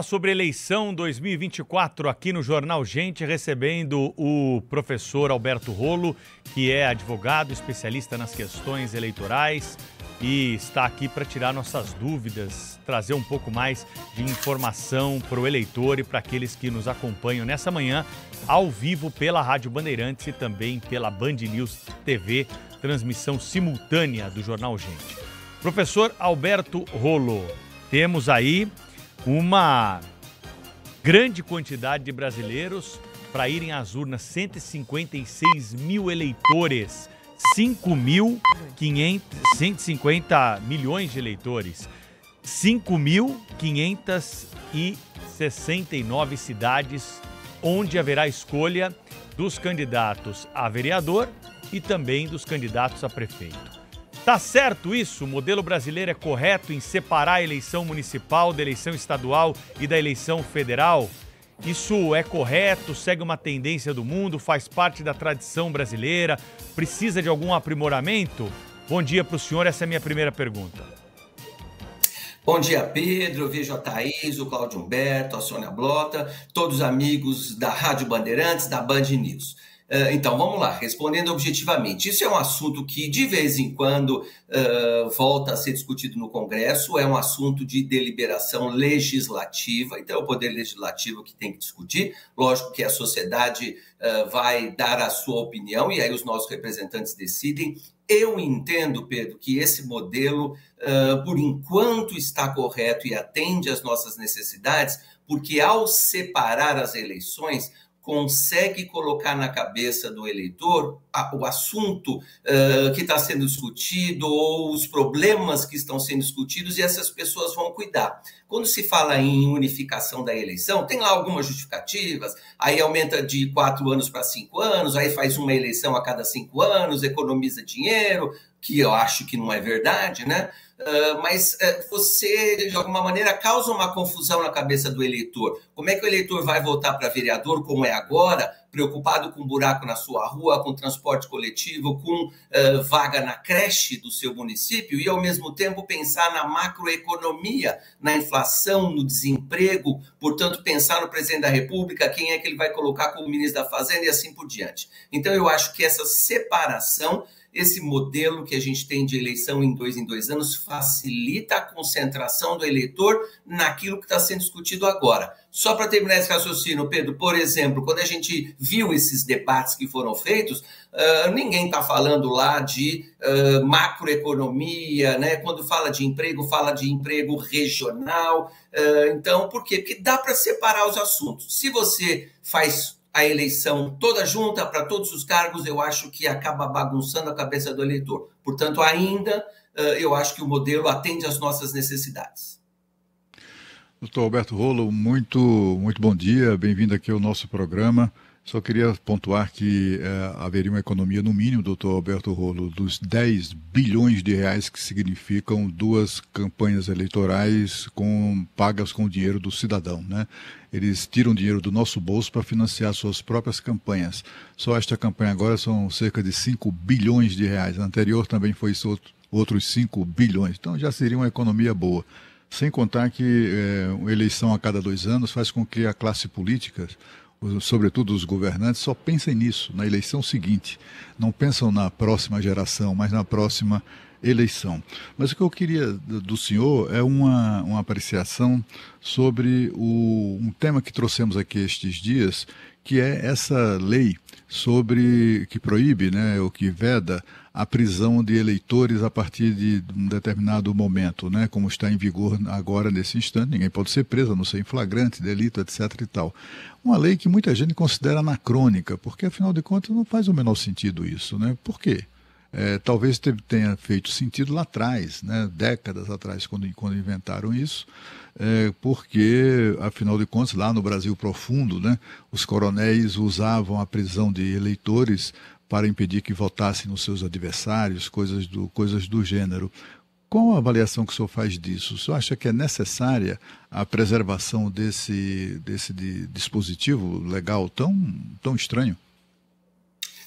Sobre eleição 2024 aqui no Jornal Gente, recebendo o professor Alberto Rolo, que é advogado, especialista nas questões eleitorais e está aqui para tirar nossas dúvidas, trazer um pouco mais de informação para o eleitor e para aqueles que nos acompanham nessa manhã, ao vivo pela Rádio Bandeirantes e também pela Band News TV, transmissão simultânea do Jornal Gente. Professor Alberto Rolo, temos aí uma grande quantidade de brasileiros para irem às urnas, 156 mil eleitores, 150 milhões de eleitores, 5.569 cidades onde haverá escolha dos candidatos a vereador e também dos candidatos a prefeito. Tá certo isso? O modelo brasileiro é correto em separar a eleição municipal da eleição estadual e da eleição federal? Isso é correto? Segue uma tendência do mundo? Faz parte da tradição brasileira? Precisa de algum aprimoramento? Bom dia para o senhor, essa é a minha primeira pergunta. Bom dia, Pedro. Eu vejo a Thaís, o Cláudio Humberto, a Sônia Blota, todos os amigos da Rádio Bandeirantes, da Band News. Então, vamos lá, respondendo objetivamente. Isso é um assunto que, de vez em quando, volta a ser discutido no Congresso, é um assunto de deliberação legislativa, então é o Poder Legislativo que tem que discutir. Lógico que a sociedade vai dar a sua opinião e aí os nossos representantes decidem. Eu entendo, Pedro, que esse modelo, por enquanto, está correto e atende às nossas necessidades, porque ao separar as eleições, consegue colocar na cabeça do eleitor o assunto que está sendo discutido ou os problemas que estão sendo discutidos e essas pessoas vão cuidar. Quando se fala em unificação da eleição, tem lá algumas justificativas, aí aumenta de 4 anos para 5 anos, aí faz uma eleição a cada 5 anos, economiza dinheiro, que eu acho que não é verdade, né? Mas você, de alguma maneira, causa uma confusão na cabeça do eleitor. Como é que o eleitor vai votar para vereador, como é agora, preocupado com buraco na sua rua, com transporte coletivo, com vaga na creche do seu município e, ao mesmo tempo, pensar na macroeconomia, na inflação, no desemprego, portanto, pensar no presidente da República, quem é que ele vai colocar como ministro da Fazenda e assim por diante. Então, eu acho que essa separação, esse modelo que a gente tem de eleição em 2 anos facilita a concentração do eleitor naquilo que está sendo discutido agora. Só para terminar esse raciocínio, Pedro, por exemplo, quando a gente viu esses debates que foram feitos, ninguém está falando lá de macroeconomia, né? Quando fala de emprego regional. Então, por quê? Porque dá para separar os assuntos. Se você faz a eleição toda junta para todos os cargos, eu acho que acaba bagunçando a cabeça do eleitor. Portanto, ainda eu acho que o modelo atende às nossas necessidades. Doutor Alberto Rolo, muito bom dia, bem-vindo aqui ao nosso programa. Só queria pontuar que haveria uma economia, no mínimo, doutor Alberto Rolo, dos 10 bilhões de reais que significam 2 campanhas eleitorais pagas com o dinheiro do cidadão, né? Eles tiram dinheiro do nosso bolso para financiar suas próprias campanhas. Só esta campanha agora são cerca de 5 bilhões de reais. A anterior também foi outros 5 bilhões. Então já seria uma economia boa. Sem contar que uma eleição a cada 2 anos faz com que a classe política, sobretudo os governantes, só pensem nisso, na eleição seguinte. Não pensam na próxima geração, mas na próxima eleição. Mas o que eu queria do senhor é uma apreciação sobre um tema que trouxemos aqui estes dias, que é essa lei que proíbe, né, ou que veda a prisão de eleitores a partir de um determinado momento, né, como está em vigor agora nesse instante. Ninguém pode ser preso, a não ser em flagrante, delito, etc. e tal. Uma lei que muita gente considera anacrônica, porque afinal de contas não faz o menor sentido isso, né? Por quê? Talvez tenha feito sentido lá atrás, né, décadas atrás, quando inventaram isso, porque, afinal de contas, lá no Brasil profundo, né, os coronéis usavam a prisão de eleitores para impedir que votassem nos seus adversários, coisas do gênero. Qual a avaliação que o senhor faz disso? O senhor acha que é necessária a preservação desse dispositivo legal tão estranho?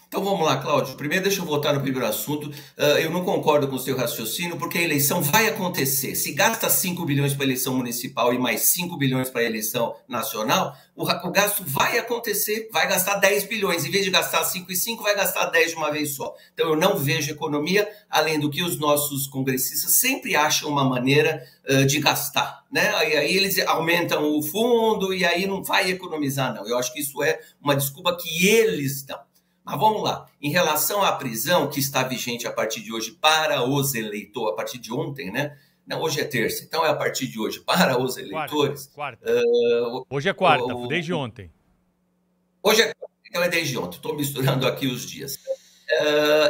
Então vamos lá, Cláudio. Primeiro, deixa eu voltar no primeiro assunto. Eu não concordo com o seu raciocínio, porque a eleição vai acontecer. Se gasta 5 bilhões para a eleição municipal e mais 5 bilhões para a eleição nacional, o gasto vai acontecer, vai gastar 10 bilhões. Em vez de gastar 5 e 5, vai gastar 10 de uma vez só. Então eu não vejo economia, além do que os nossos congressistas sempre acham uma maneira de gastar, né? Aí eles aumentam o fundo e aí não vai economizar, não. Eu acho que isso é uma desculpa que eles dão. Mas vamos lá, em relação à prisão que está vigente a partir de hoje para os eleitores, a partir de ontem, né? Não, hoje é terça, então é a partir de hoje para os eleitores. Quarta. Hoje é quarta, desde ontem. Hoje é quarta, então é desde ontem, estou misturando aqui os dias.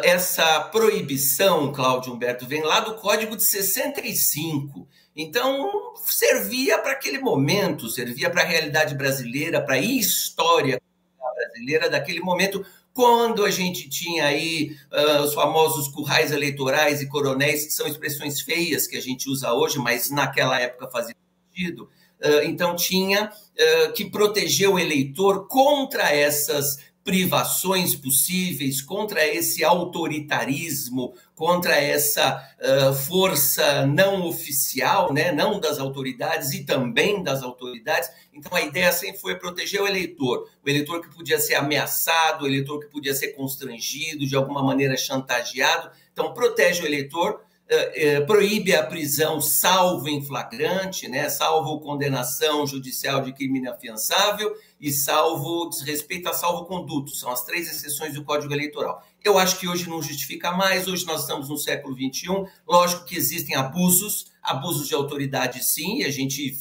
Essa proibição, Cláudio Humberto, vem lá do Código de 65. Então, servia para aquele momento, servia para a realidade brasileira, para a história brasileira daquele momento, quando a gente tinha aí os famosos currais eleitorais e coronéis, que são expressões feias que a gente usa hoje, mas naquela época fazia sentido. Então tinha que proteger o eleitor contra essas privações possíveis, contra esse autoritarismo, contra essa força não oficial, né, não das autoridades e também das autoridades. Então a ideia sempre foi proteger o eleitor que podia ser ameaçado, o eleitor que podia ser constrangido, de alguma maneira chantageado. Então protege o eleitor, proíbe a prisão salvo em flagrante, né, salvo condenação judicial de crime inafiançável e salvo desrespeito a salvo-conduto. São as 3 exceções do Código Eleitoral. Eu acho que hoje não justifica mais, hoje nós estamos no século XXI, lógico que existem abusos de autoridade sim, e a gente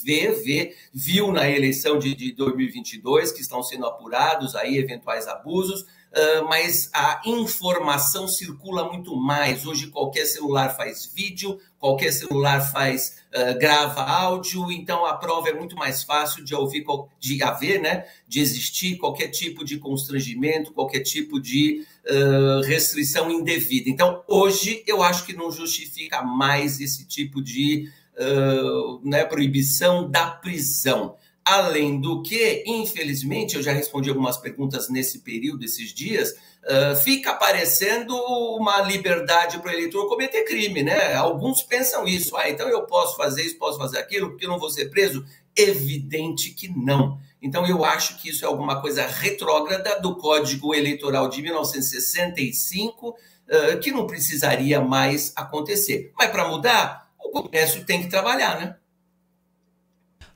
viu na eleição de 2022 que estão sendo apurados aí eventuais abusos, mas a informação circula muito mais. Hoje qualquer celular faz vídeo, qualquer celular grava áudio, então a prova é muito mais fácil de existir qualquer tipo de constrangimento, qualquer tipo de restrição indevida. Então, hoje, eu acho que não justifica mais esse tipo de proibição da prisão. Além do que, infelizmente, eu já respondi algumas perguntas nesse período, esses dias, fica parecendo uma liberdade para o eleitor cometer crime, né? Alguns pensam isso, então eu posso fazer isso, posso fazer aquilo, porque eu não vou ser preso? Evidente que não. Então eu acho que isso é alguma coisa retrógrada do Código Eleitoral de 1965, que não precisaria mais acontecer. Mas para mudar, o Congresso tem que trabalhar, né?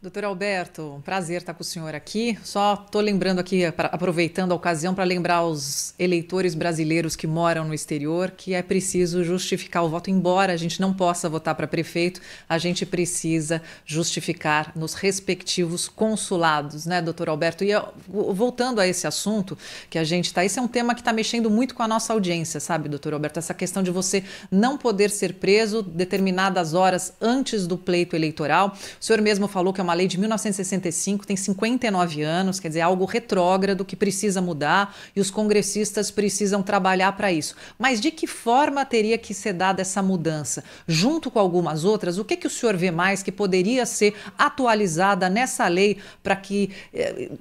Doutor Alberto, um prazer estar com o senhor aqui. Só estou lembrando aqui, aproveitando a ocasião para lembrar aos eleitores brasileiros que moram no exterior que é preciso justificar o voto. Embora a gente não possa votar para prefeito, a gente precisa justificar nos respectivos consulados, né, doutor Alberto? E voltando a esse assunto que a gente está, esse é um tema que está mexendo muito com a nossa audiência, sabe, doutor Alberto? Essa questão de você não poder ser preso determinadas horas antes do pleito eleitoral. O senhor mesmo falou que é uma lei de 1965, tem 59 anos, quer dizer, algo retrógrado que precisa mudar e os congressistas precisam trabalhar para isso. Mas de que forma teria que ser dada essa mudança? Junto com algumas outras, o que o senhor vê mais que poderia ser atualizada nessa lei para que,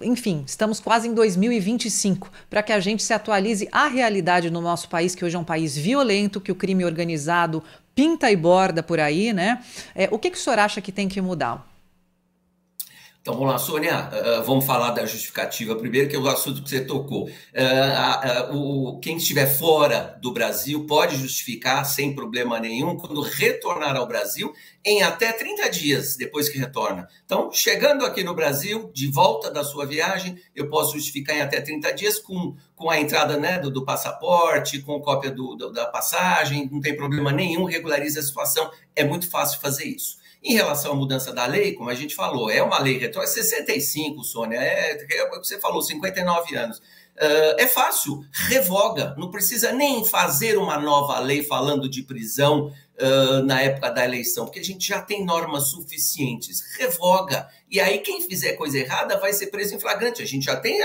enfim, estamos quase em 2025, para que a gente se atualize à realidade no nosso país, que hoje é um país violento, que o crime organizado pinta e borda por aí, né? O que o senhor acha que tem que mudar? Então, vamos lá, Sônia, vamos falar da justificativa primeiro, que é o assunto que você tocou. Quem estiver fora do Brasil pode justificar sem problema nenhum quando retornar ao Brasil em até 30 dias depois que retorna. Então, chegando aqui no Brasil, de volta da sua viagem, eu posso justificar em até 30 dias com a entrada, né, do passaporte, com cópia da passagem, não tem problema nenhum, regulariza a situação, é muito fácil fazer isso. Em relação à mudança da lei, como a gente falou, é uma lei retrógrada, 65, Sônia, é o que você falou, 59 anos. É fácil, revoga, não precisa nem fazer uma nova lei falando de prisão na época da eleição, porque a gente já tem normas suficientes, revoga. E aí quem fizer coisa errada vai ser preso em flagrante. A gente já tem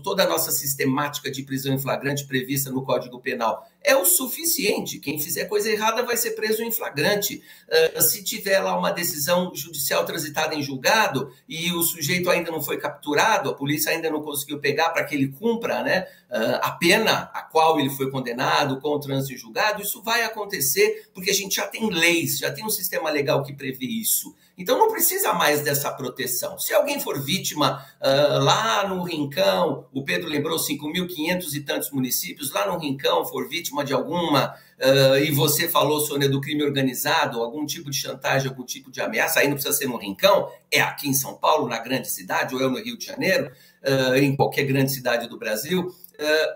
toda a nossa sistemática de prisão em flagrante prevista no Código Penal. É o suficiente. Quem fizer coisa errada vai ser preso em flagrante. Se tiver lá uma decisão judicial transitada em julgado e o sujeito ainda não foi capturado, a polícia ainda não conseguiu pegar para que ele ele cumpra, né, a pena a qual ele foi condenado com o trânsito em julgado, isso vai acontecer porque a gente já tem leis, já tem um sistema legal que prevê isso. Então não precisa mais dessa proteção. Se alguém for vítima lá no Rincão, o Pedro lembrou 5.500 e tantos municípios, lá no Rincão for vítima de alguma, e você falou, Sônia, do crime organizado, algum tipo de chantagem, algum tipo de ameaça, aí não precisa ser no Rincão, é aqui em São Paulo, na grande cidade, ou é no Rio de Janeiro, em qualquer grande cidade do Brasil,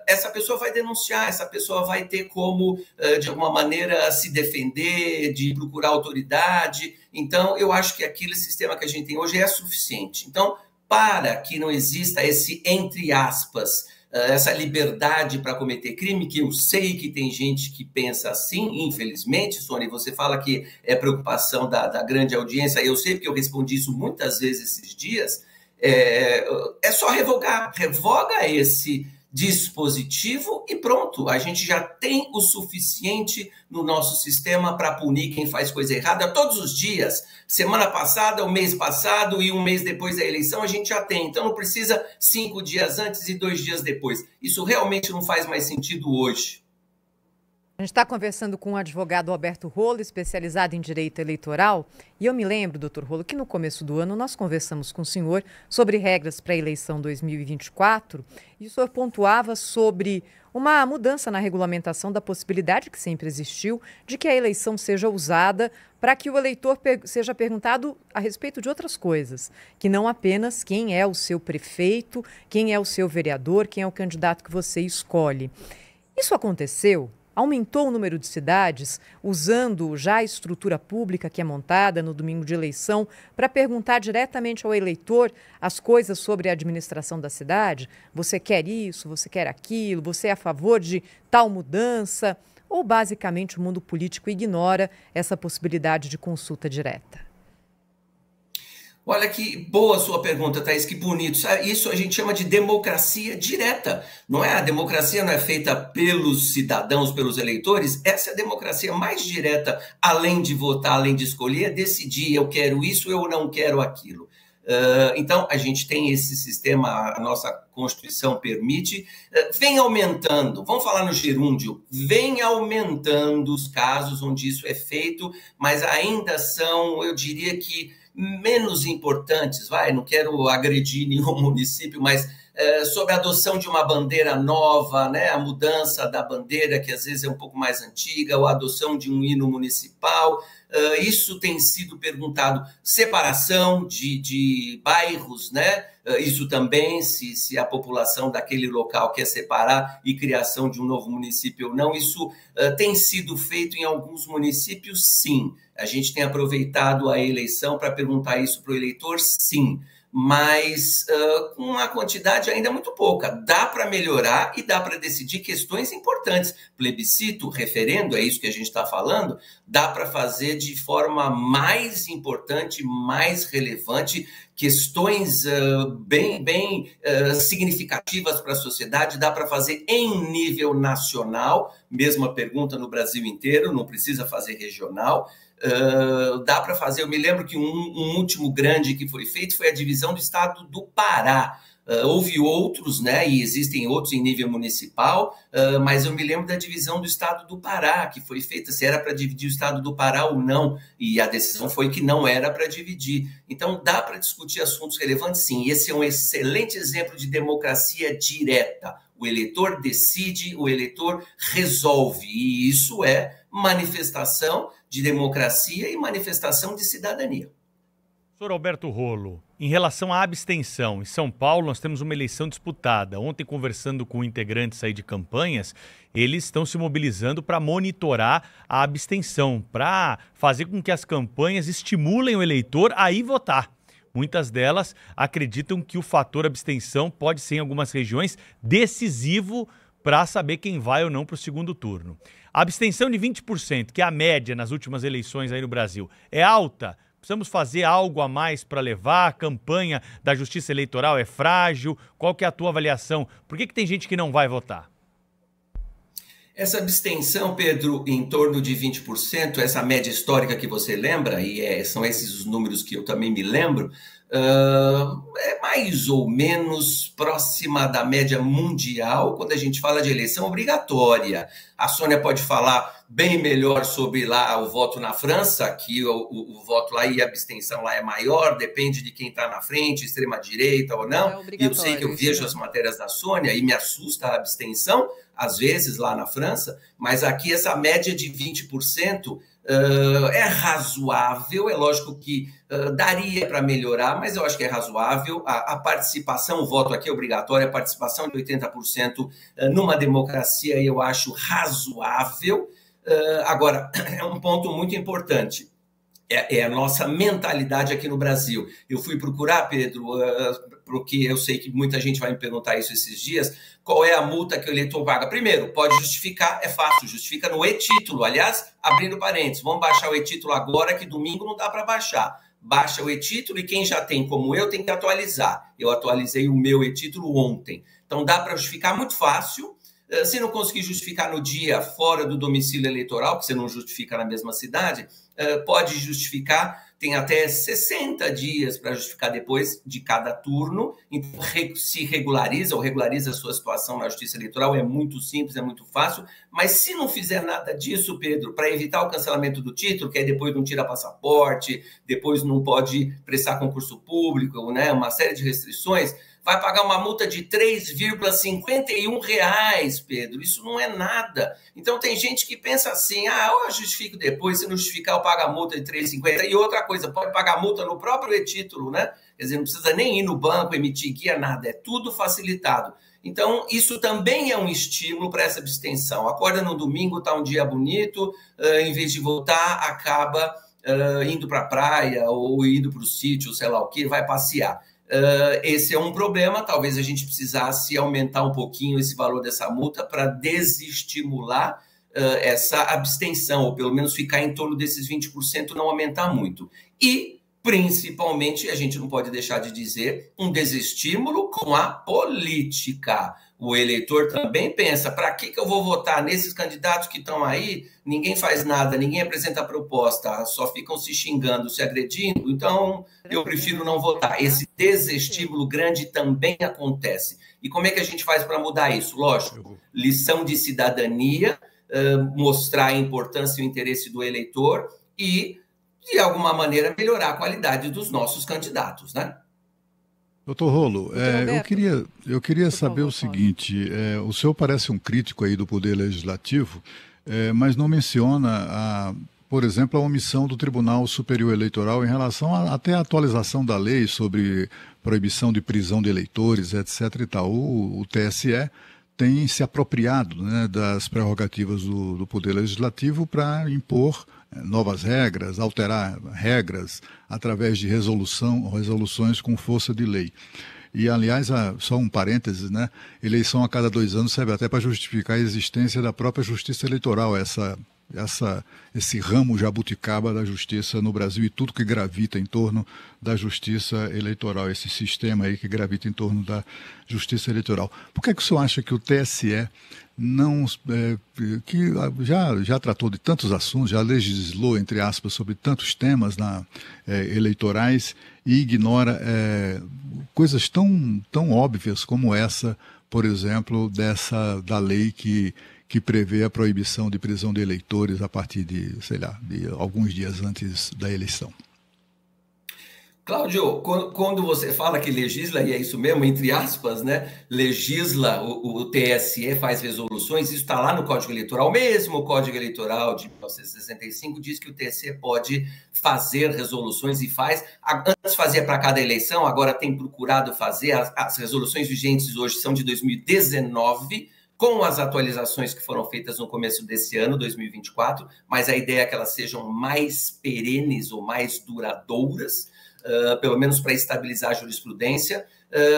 essa pessoa vai denunciar, essa pessoa vai ter como, de alguma maneira, se defender, de procurar autoridade. Então, eu acho que aquele sistema que a gente tem hoje é suficiente. Então, para que não exista esse, entre aspas, essa liberdade para cometer crime, que eu sei que tem gente que pensa assim, infelizmente, Sônia, você fala que é preocupação da grande audiência, eu sei porque eu respondi isso muitas vezes esses dias, é só revoga esse dispositivo e pronto, a gente já tem o suficiente no nosso sistema para punir quem faz coisa errada todos os dias. Semana passada, o mês passado e um mês depois da eleição a gente já tem, então não precisa 5 dias antes e 2 dias depois. Isso realmente não faz mais sentido hoje. A gente está conversando com o advogado Alberto Rolo, especializado em direito eleitoral. E eu me lembro, doutor Rolo, que no começo do ano nós conversamos com o senhor sobre regras para a eleição 2024 e o senhor pontuava sobre uma mudança na regulamentação da possibilidade que sempre existiu de que a eleição seja usada para que o eleitor seja perguntado a respeito de outras coisas, que não apenas quem é o seu prefeito, quem é o seu vereador, quem é o candidato que você escolhe. Isso aconteceu? Aumentou o número de cidades usando já a estrutura pública que é montada no domingo de eleição para perguntar diretamente ao eleitor as coisas sobre a administração da cidade? Você quer isso? Você quer aquilo? Você é a favor de tal mudança? Ou basicamente o mundo político ignora essa possibilidade de consulta direta? Olha que boa sua pergunta, Thaís, que bonito. Isso a gente chama de democracia direta. Não é? A democracia não é feita pelos cidadãos, pelos eleitores. Essa é a democracia mais direta, além de votar, além de escolher, é decidir eu quero isso, eu não quero aquilo. Então, a gente tem esse sistema, a nossa Constituição permite, vem aumentando, vamos falar no gerúndio, vem aumentando os casos onde isso é feito, mas ainda são, eu diria que, menos importantes, não quero agredir nenhum município, mas sobre a adoção de uma bandeira nova, né, a mudança da bandeira, que às vezes é um pouco mais antiga, ou a adoção de um hino municipal, isso tem sido perguntado, separação de bairros, né, isso também, se a população daquele local quer separar e criação de um novo município ou não, isso tem sido feito em alguns municípios, sim. A gente tem aproveitado a eleição para perguntar isso para o eleitor, sim, mas com uma quantidade ainda muito pouca. Dá para melhorar e dá para decidir questões importantes. Plebiscito, referendo, é isso que a gente está falando, dá para fazer de forma mais importante, mais relevante, questões bem significativas para a sociedade, dá para fazer em nível nacional, mesma pergunta no Brasil inteiro, não precisa fazer regional. Dá para fazer, eu me lembro que um último grande que foi feito foi a divisão do estado do Pará. Houve outros, né, e existem outros em nível municipal, mas eu me lembro da divisão do estado do Pará, que foi feita, se era para dividir o estado do Pará ou não, e a decisão foi que não era para dividir. Então, dá para discutir assuntos relevantes, sim. Esse é um excelente exemplo de democracia direta. O eleitor decide, o eleitor resolve, e isso é manifestação de democracia e manifestação de cidadania. Senhor Alberto Rolo, em relação à abstenção, em São Paulo nós temos uma eleição disputada. Ontem, conversando com integrantes aí de campanhas, eles estão se mobilizando para monitorar a abstenção, para fazer com que as campanhas estimulem o eleitor a ir votar. Muitas delas acreditam que o fator abstenção pode ser, em algumas regiões, decisivo para saber quem vai ou não para o segundo turno. A abstenção de 20%, que é a média nas últimas eleições aí no Brasil, é alta? Precisamos fazer algo a mais para levar? A campanha da Justiça Eleitoral é frágil? Qual que é a tua avaliação? Por que tem gente que não vai votar? Essa abstenção, Pedro, em torno de 20%, essa média histórica que você lembra, e são esses os números que eu também me lembro, é mais ou menos próxima da média mundial quando a gente fala de eleição obrigatória. A Sônia pode falar bem melhor sobre lá o voto na França, que o voto lá e a abstenção lá é maior, depende de quem está na frente, extrema-direita ou não. E eu sei que eu vejo as matérias da Sônia e me assusta a abstenção, às vezes lá na França, mas aqui essa média de 20% é razoável, é lógico que daria para melhorar, mas eu acho que é razoável. A participação, o voto aqui é obrigatório, a participação de 80% numa democracia eu acho razoável. Agora, é um ponto muito importante. É a nossa mentalidade aqui no Brasil. Eu fui procurar, Pedro, porque eu sei que muita gente vai me perguntar isso esses dias, qual é a multa que o eleitor paga. Primeiro, pode justificar, é fácil, justifica no e-título. Aliás, abrindo parênteses, vamos baixar o e-título agora, que domingo não dá para baixar. Baixa o e-título e quem já tem, como eu, tem que atualizar. Eu atualizei o meu e-título ontem. Então dá para justificar muito fácil. Se não conseguir justificar no dia fora do domicílio eleitoral, que você não justifica na mesma cidade, pode justificar, tem até 60 dias para justificar depois de cada turno, então se regulariza ou regulariza a sua situação na Justiça Eleitoral, é muito simples, é muito fácil, mas se não fizer nada disso, Pedro, para evitar o cancelamento do título, que aí depois não tira passaporte, depois não pode prestar concurso público, né, uma série de restrições, vai pagar uma multa de R$ 3,51, Pedro. Isso não é nada. Então tem gente que pensa assim, eu justifico depois, se não justificar eu pago a multa de R$ 3,50. E outra coisa, pode pagar multa no próprio e-título, né? Quer dizer, não precisa nem ir no banco, emitir guia, nada. É tudo facilitado. Então, isso também é um estímulo para essa abstenção. Acorda no domingo, está um dia bonito, em vez de voltar, acaba indo para a praia ou indo para o sítio, sei lá o quê, vai passear. Esse é um problema, talvez a gente precisasse aumentar um pouquinho esse valor dessa multa para desestimular essa abstenção, ou pelo menos ficar em torno desses 20%, não aumentar muito. E, principalmente, a gente não pode deixar de dizer, um desestímulo com a política. O eleitor também pensa, para que eu vou votar nesses candidatos que estão aí? Ninguém faz nada, ninguém apresenta proposta, só ficam se xingando, se agredindo, então eu prefiro não votar. Esse desestímulo grande também acontece. E como é que a gente faz para mudar isso? Lógico, lição de cidadania, mostrar a importância e o interesse do eleitor e, de alguma maneira, melhorar a qualidade dos nossos candidatos, né? Doutor Rolo, eu queria saber o seguinte, o senhor parece um crítico aí do Poder Legislativo, mas não menciona, por exemplo, a omissão do Tribunal Superior Eleitoral em relação até a atualização da lei sobre proibição de prisão de eleitores, etc. e tal. O TSE tem se apropriado, né, das prerrogativas do Poder Legislativo para impor novas regras, alterar regras através de resoluções com força de lei. E, aliás, só um parênteses, né? Eleição a cada 2 anos serve até para justificar a existência da própria Justiça Eleitoral, esse ramo jabuticaba da justiça no Brasil e tudo que gravita em torno da Justiça Eleitoral, esse sistema aí que gravita em torno da Justiça Eleitoral. Por que o senhor acha que o TSE não, que já tratou de tantos assuntos, já legislou, entre aspas, sobre tantos temas eleitorais e ignora coisas tão óbvias como essa, por exemplo, da lei que prevê a proibição de prisão de eleitores a partir de alguns dias antes da eleição? Cláudio, quando você fala que legisla, e é isso mesmo, entre aspas, né? Legisla, o TSE faz resoluções, isso está lá no Código Eleitoral, mesmo o Código Eleitoral de 1965 diz que o TSE pode fazer resoluções e faz. Antes fazia para cada eleição, agora tem procurado fazer. As resoluções vigentes hoje são de 2019, com as atualizações que foram feitas no começo desse ano, 2024, mas a ideia é que elas sejam mais perenes ou mais duradouras, pelo menos para estabilizar a jurisprudência,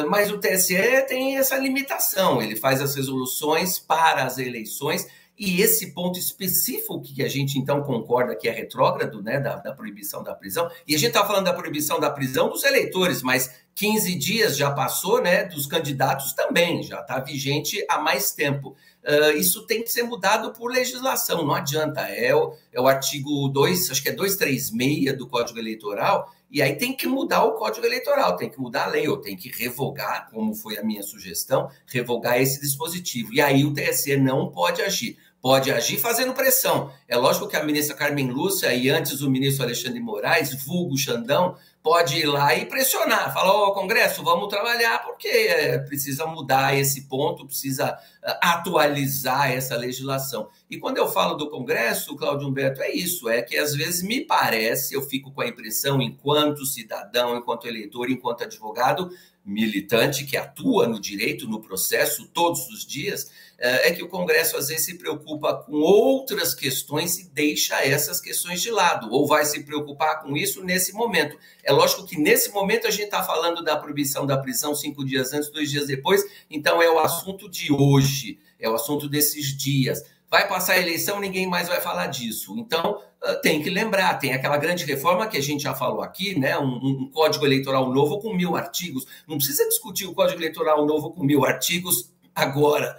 mas o TSE tem essa limitação, ele faz as resoluções para as eleições, e esse ponto específico que a gente então concorda que é retrógrado, né, da proibição da prisão, e a gente está falando da proibição da prisão dos eleitores, mas 15 dias já passou, né, dos candidatos também, já está vigente há mais tempo. Isso tem que ser mudado por legislação, não adianta, é o artigo 2, acho que é 236 do Código Eleitoral, E aí tem que mudar o Código Eleitoral, tem que mudar a lei, ou tem que revogar, como foi a minha sugestão, revogar esse dispositivo. E aí o TSE não pode agir. Pode agir fazendo pressão. É lógico que a ministra Carmen Lúcia e antes o ministro Alexandre de Moraes, vulgo Xandão, pode ir lá e pressionar. Falar, ô Congresso, vamos trabalhar, porque precisa mudar esse ponto, precisa atualizar essa legislação. E quando eu falo do Congresso, Cláudio Humberto, é isso, é que às vezes me parece, eu fico com a impressão, enquanto cidadão, enquanto eleitor, enquanto advogado, militante que atua no direito, no processo, todos os dias, é que o Congresso às vezes se preocupa com outras questões e deixa essas questões de lado, ou vai se preocupar com isso nesse momento. É lógico que nesse momento a gente está falando da proibição da prisão 5 dias antes, 2 dias depois, então é o assunto de hoje, é o assunto desses dias. Vai passar a eleição, ninguém mais vai falar disso. Então, tem que lembrar, tem aquela grande reforma que a gente já falou aqui, né? Um Código Eleitoral novo com 1000 artigos. Não precisa discutir o Código Eleitoral novo com 1000 artigos agora.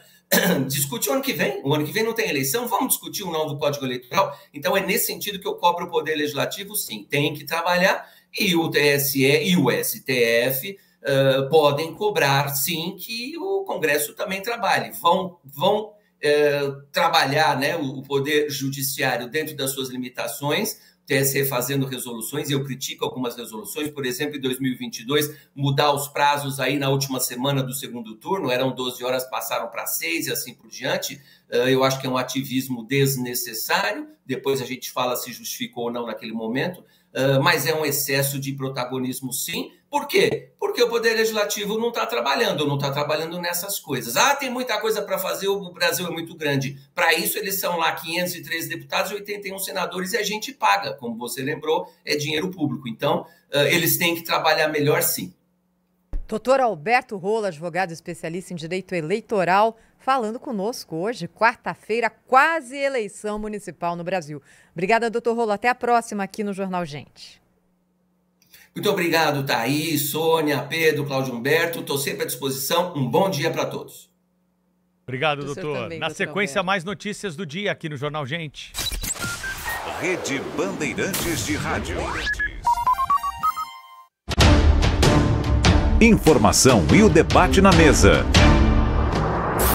Discute o ano que vem. O ano que vem não tem eleição, vamos discutir um novo Código Eleitoral. Então, é nesse sentido que eu cobro o Poder Legislativo, sim. Tem que trabalhar e o TSE e o STF podem cobrar, sim, que o Congresso também trabalhe. Vão trabalhar, né, o Poder Judiciário dentro das suas limitações, o TSE fazendo resoluções, e eu critico algumas resoluções, por exemplo, em 2022, mudar os prazos aí na última semana do segundo turno, eram 12 horas, passaram para 6 e assim por diante. Eu acho que é um ativismo desnecessário, depois a gente fala se justificou ou não naquele momento, mas é um excesso de protagonismo, sim. Por quê? Porque o Poder Legislativo não está trabalhando nessas coisas. Tem muita coisa para fazer, o Brasil é muito grande. Para isso, eles são lá 513 deputados e 81 senadores e a gente paga, como você lembrou, é dinheiro público. Então, eles têm que trabalhar melhor, sim. Doutor Alberto Rolo, advogado especialista em direito eleitoral, falando conosco hoje, quarta-feira, quase eleição municipal no Brasil. Obrigada, doutor Rolo. Até a próxima aqui no Jornal Gente. Muito obrigado, Thaís, Sônia, Pedro, Cláudio Humberto. Estou sempre à disposição. Um bom dia para todos. Obrigado, doutor. Também, na sequência, Alberto, mais notícias do dia aqui no Jornal Gente. Rede Bandeirantes de Rádio. Informação e o debate na mesa.